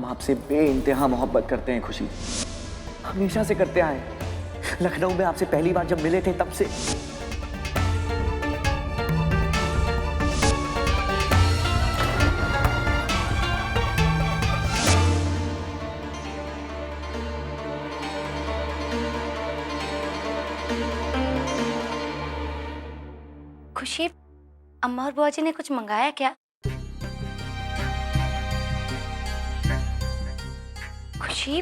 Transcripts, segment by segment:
हम आपसे बेइंतहा मोहब्बत करते हैं खुशी, हमेशा से करते आए। लखनऊ में आपसे पहली बार जब मिले थे तब से। खुशी, अम्मा और बुआ जी ने कुछ मंगाया क्या? खुशी,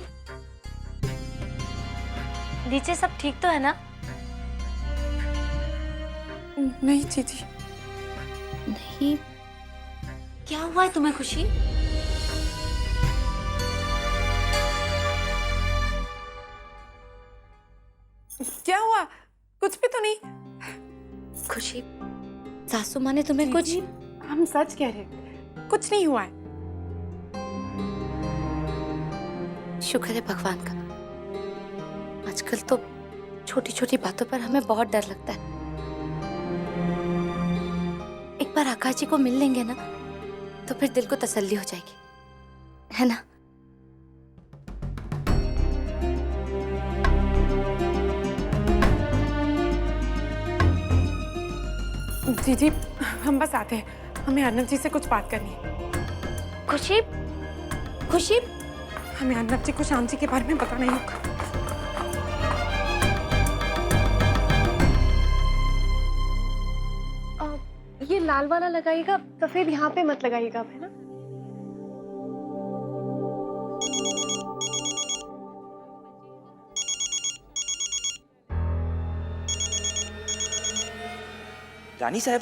नीचे सब ठीक तो है ना? नहीं दीदी। नहीं, क्या हुआ है तुम्हें खुशी? क्या हुआ? कुछ भी तो नहीं। खुशी, सासू माँ ने तुम्हें कुछ? हम सच कह रहे हैं, कुछ नहीं हुआ है। शुक्र है भगवान का। आजकल तो छोटी छोटी बातों पर हमें बहुत डर लगता है। एक बार आकाश जी को मिल लेंगे ना, तो फिर दिल को तसल्ली हो जाएगी, है ना? दीदी, हम बस आते हैं, हमें अर्नब जी से कुछ बात करनी है। खुशी, खुशी, हमें अर्नब जी को शाम जी के बारे में बताना ही होगा। ये लाल वाला लगाइएगा, सफेद यहाँ पे मत लगाइएगा, है ना? रानी साहब,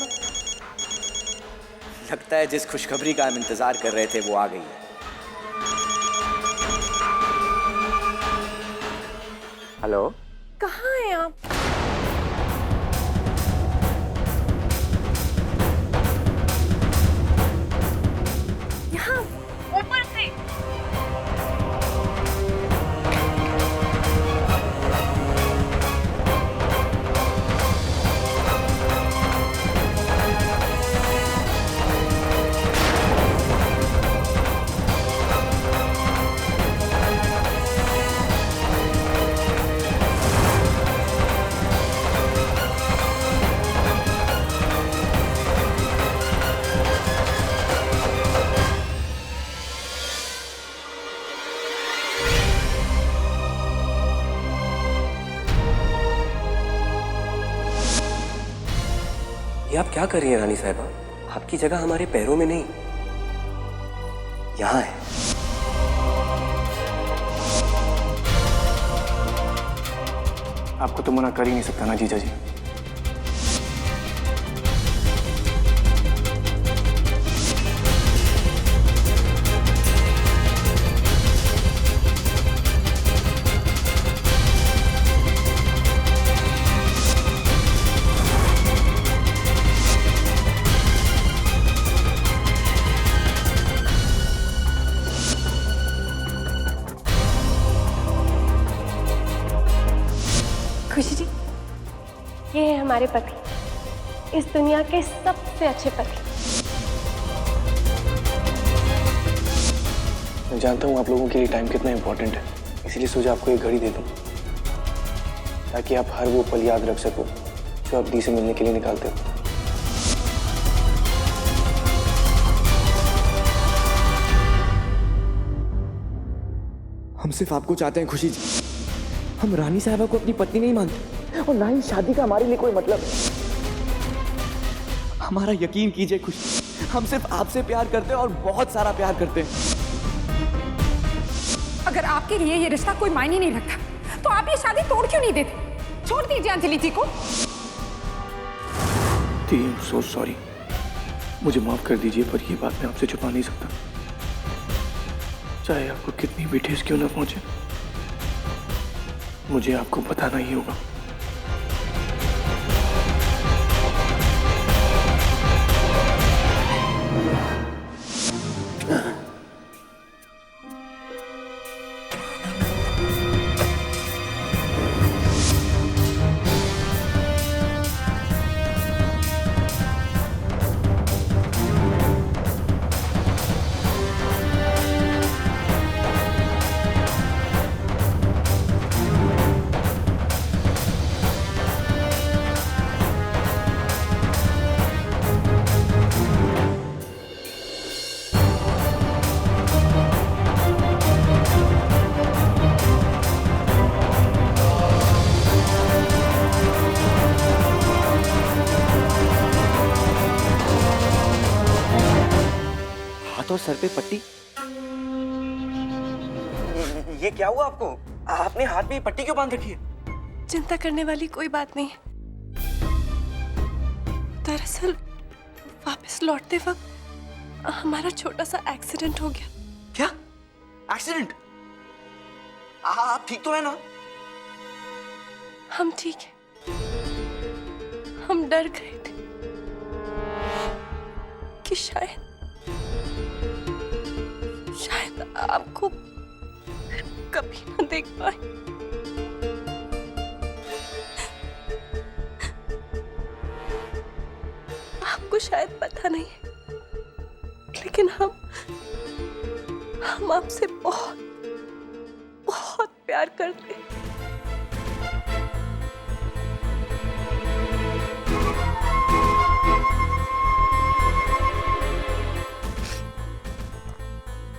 लगता है जिस खुशखबरी का हम इंतजार कर रहे थे वो आ गई है। हेलो, कहाँ हैं आप? यहाँ ऊपर से। ये आप क्या कर रही हैं रानी साहिबा? आपकी जगह हमारे पैरों में नहीं, यहाँ है। आपको तो मना कर ही नहीं सकता ना जीजा जी। खुशी जी, ये है हमारे पति, इस दुनिया के सबसे अच्छे पति। मैं जानता हूँ आप लोगों के लिए टाइम कितना इम्पोर्टेंट है, इसीलिए सोचा आपको एक घड़ी दे दूँ ताकि आप हर वो पल याद रख सको जो आप दी से मिलने के लिए निकालते हो। हम सिर्फ आपको चाहते हैं खुशी जी। हम रानी साहबा को अपनी पत्नी नहीं मानते और ना ही शादी का हमारे लिए कोई मतलब है। हमारा यकीन कीजिए खुशी, हम सिर्फ आपसे प्यार करते हैं और बहुत सारा प्यार करते हैं। अगर आपके लिए ये रिश्ता कोई मायने नहीं रखता तो आप ये शादी तोड़ क्यों नहीं देते? छोड़ दीजिए अंजलि जी को। दी, आई एम सो सॉरी, मुझे माफ कर दीजिए, पर ये बात मैं आपसे छुपा नहीं सकता, चाहे आपको कितनी भी ठेस क्यों ना पहुंचे, मुझे आपको बताना ही होगा। हाथ और सर पे पट्टी। ये क्या हुआ आपको? आपने हाथ में पट्टी क्यों बांध रखी है? चिंता करने वाली कोई बात नहीं है। दरअसल वापस लौटते वक्त हमारा छोटा सा एक्सीडेंट हो गया। क्या एक्सीडेंट? आप ठीक तो है ना? हम ठीक है। हम डर गए थे कि शायद आपको फिर कभी ना देख पाए। आपको शायद पता नहीं है, लेकिन हम आपसे बहुत बहुत प्यार करते हैं।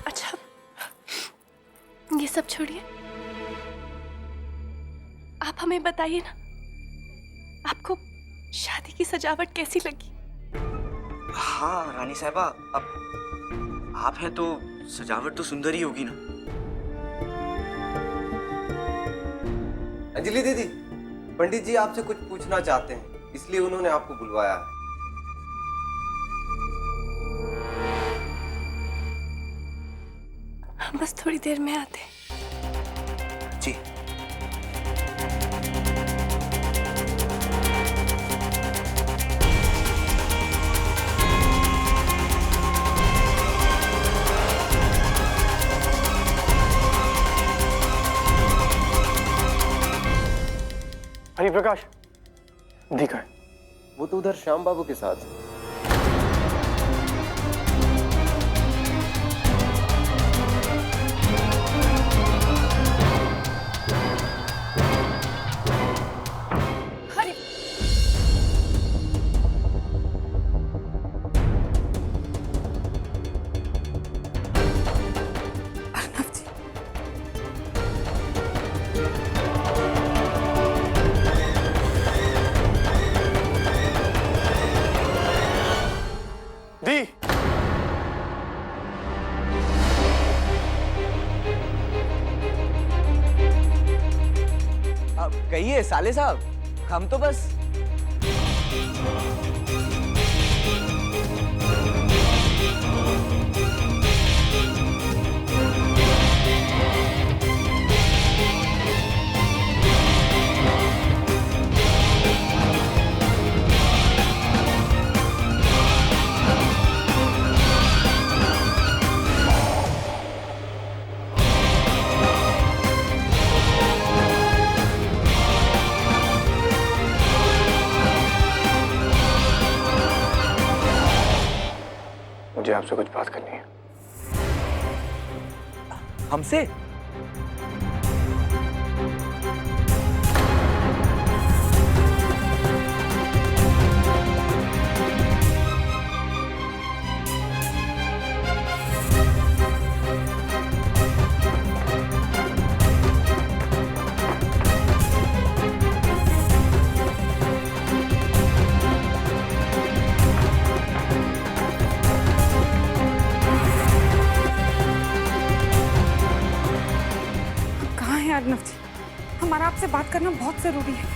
अच्छा, ये सब छोड़िए, आप हमें बताइए ना, आपको शादी की सजावट कैसी लगी? हाँ रानी साहबा, अब आप हैं तो सजावट तो सुंदर ही होगी ना। अंजलि दीदी, पंडित जी आपसे कुछ पूछना चाहते हैं, इसलिए उन्होंने आपको बुलवाया है। हम बस थोड़ी देर में आते हैं। जी। हरिप्रकाश दिखा है। वो तो उधर श्याम बाबू के साथ है। दी, अब कहिए साले साहब, हम तो बस मुझे आपसे कुछ बात करनी है। हमसे। कहाँ है अर्नव जी? हमारा आपसे बात करना बहुत जरूरी है।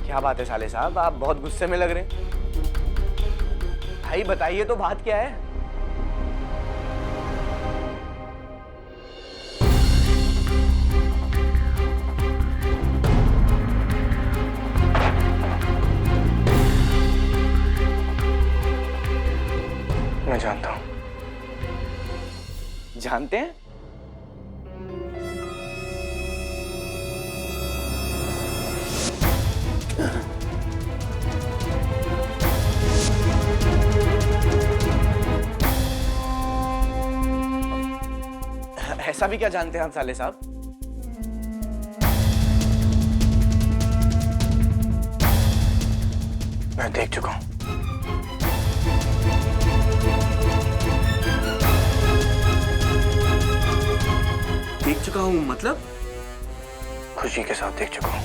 क्या बात है साले साहब, आप बहुत गुस्से में लग रहे हैं। भाई बताइए तो बात क्या है? मैं जानता हूं। जानते हैं? ऐसा भी क्या जानते हैं हम साले साहब? मैं देख चुका हूं। देख चुका हूं मतलब? खुशी के साथ देख चुका हूं।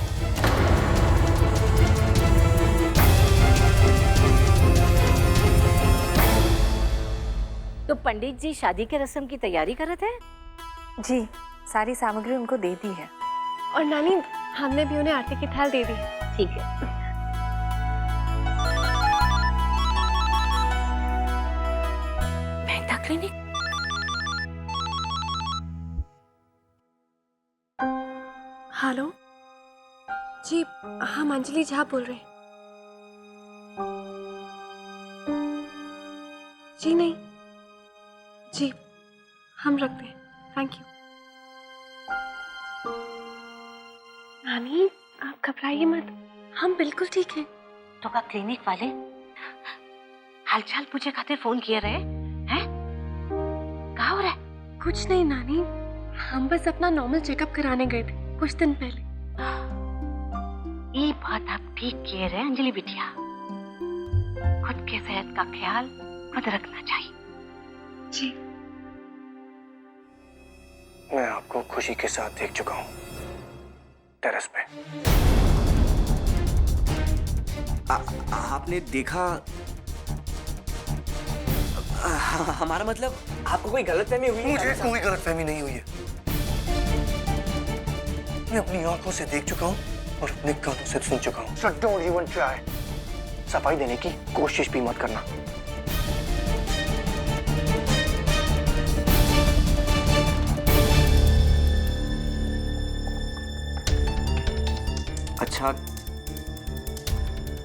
तो पंडित जी शादी के रस्म की तैयारी कर रहे थे? जी, सारी सामग्री उनको दे दी है। और नानी, हमने भी उन्हें आटे की थाल दे दी है। ठीक है। मेहता क्लिनिक? हेलो जी, हम अंजलि झा बोल रहे हैं। जी नहीं जी, हम रखते हैं, थैंक यू। नानी, आप घबराइए मत, हम बिल्कुल ठीक हैं। तो का क्लिनिक वाले हालचाल पूछे खातिर फोन किए रहे हैं? कहाँ हो रहा है? कुछ नहीं नानी, हम बस अपना नॉर्मल चेकअप कराने गए थे कुछ दिन पहले। ये बात आप ठीक किए रहे अंजलि बिटिया। खुद के सेहत का ख्याल खुद रखना चाहिए। जी। मैं आपको खुशी के साथ देख चुका हूँ टेरेस पे। आपने देखा? हमारा मतलब आपको कोई गलतफहमी हुई है? मुझे कोई गलतफहमी नहीं हुई है। मैं अपनी आंखों से देख चुका हूँ और अपने कानों से सुन चुका हूँ। So don't even try। सफाई देने की कोशिश भी मत करना। अच्छा,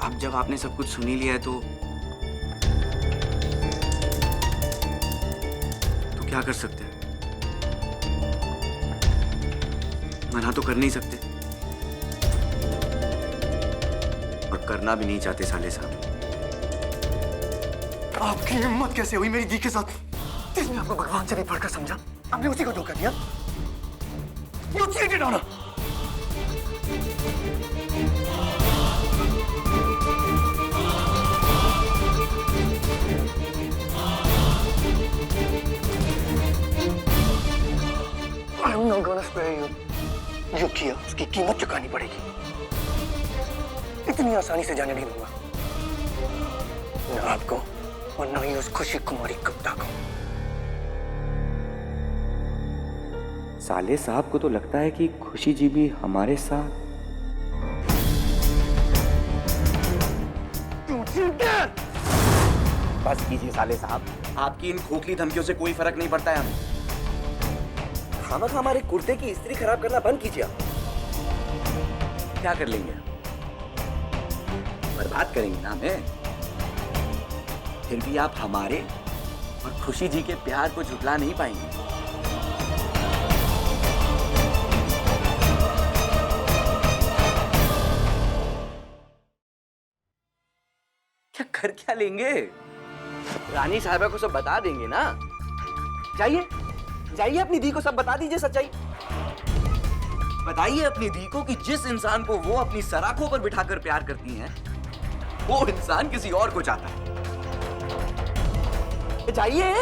अब जब आपने सब कुछ सुन ही लिया है तो क्या कर सकते हैं? मना तो कर नहीं सकते और करना भी नहीं चाहते साले साहब। आपकी हिम्मत कैसे हुई मेरी दी के साथ? जिसने आपको भगवान से भी बढ़कर समझा, आपने उसी को धोखा दिया। You cheated on her। I'm not gonna spare you। जो किया उसकी कीमत चुकानी पड़ेगी। इतनी आसानी से जाने नहीं दूंगा न आपको और न ही उस खुशी कुमारी गुप्ता को। साले साहब को तो लगता है कि खुशी जी भी हमारे साथ। बस कीजिए साले साहब, आपकी इन खोखली धमकियों से कोई फर्क नहीं पड़ता है हमें। हमारे कुर्ते की इस्त्री खराब करना बंद कीजिए आप। क्या कर लेंगे? बर्बाद करेंगे ना हमें। फिर भी आप हमारे और खुशी जी के प्यार को झुठला नहीं पाएंगे। क्या कर क्या लेंगे? रानी साहबा को सब बता देंगे ना। जाइए जाइए, अपनी दी को सब बता दीजिए सच्चाई। बताइए अपनी दी को कि जिस इंसान को वो अपनी सराखों पर बिठाकर प्यार करती हैं, वो इंसान किसी और को चाहता है। जाइए।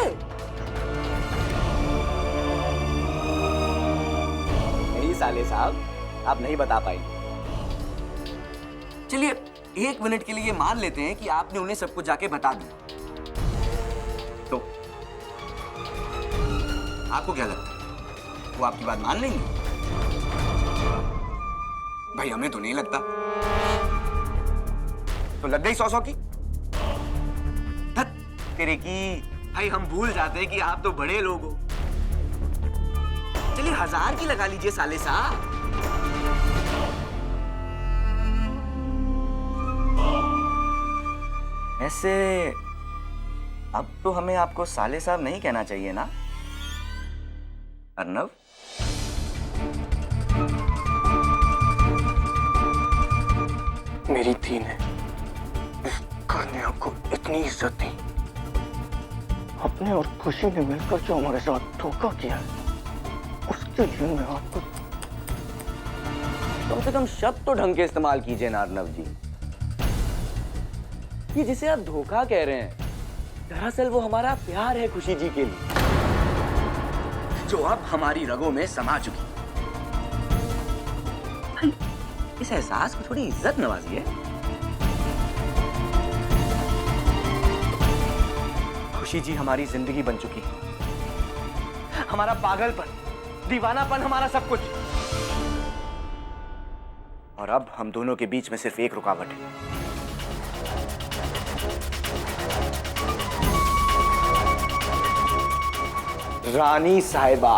नहीं साले साहब, आप नहीं बता पाएंगे। चलिए 1 मिनट के लिए मान लेते हैं कि आपने उन्हें सब कुछ जाके बता दिया, तो आपको क्या लगता है वो आपकी बात मान लेंगे? भाई हमें तो नहीं लगता। तो लग गई 100 की। तेरे की भाई, हम भूल जाते हैं कि आप तो बड़े लोग हो। चलिए 1000 की लगा लीजिए साले साहब। ऐसे अब तो हमें आपको साले साहब नहीं कहना चाहिए ना अर्नव? मेरी दी ने इस घर ने आपको इतनी इज्जत दी, अपने और खुशी ने मिलकर जो हमारे साथ धोखा किया है, उसके लिए मैं आपको। कम से कम शब्द तो ढंग के इस्तेमाल कीजिए ना अर्नव जी। ये जिसे आप धोखा कह रहे हैं, दरअसल वो हमारा प्यार है खुशी जी के लिए, जो अब हमारी रगों में समा चुकी। इस एहसास को थोड़ी इज्जत नवाजिए। खुशी जी हमारी जिंदगी बन चुकी है, हमारा पागलपन, दीवानापन, हमारा सब कुछ। और अब हम दोनों के बीच में सिर्फ एक रुकावट है। रानी साहिबा।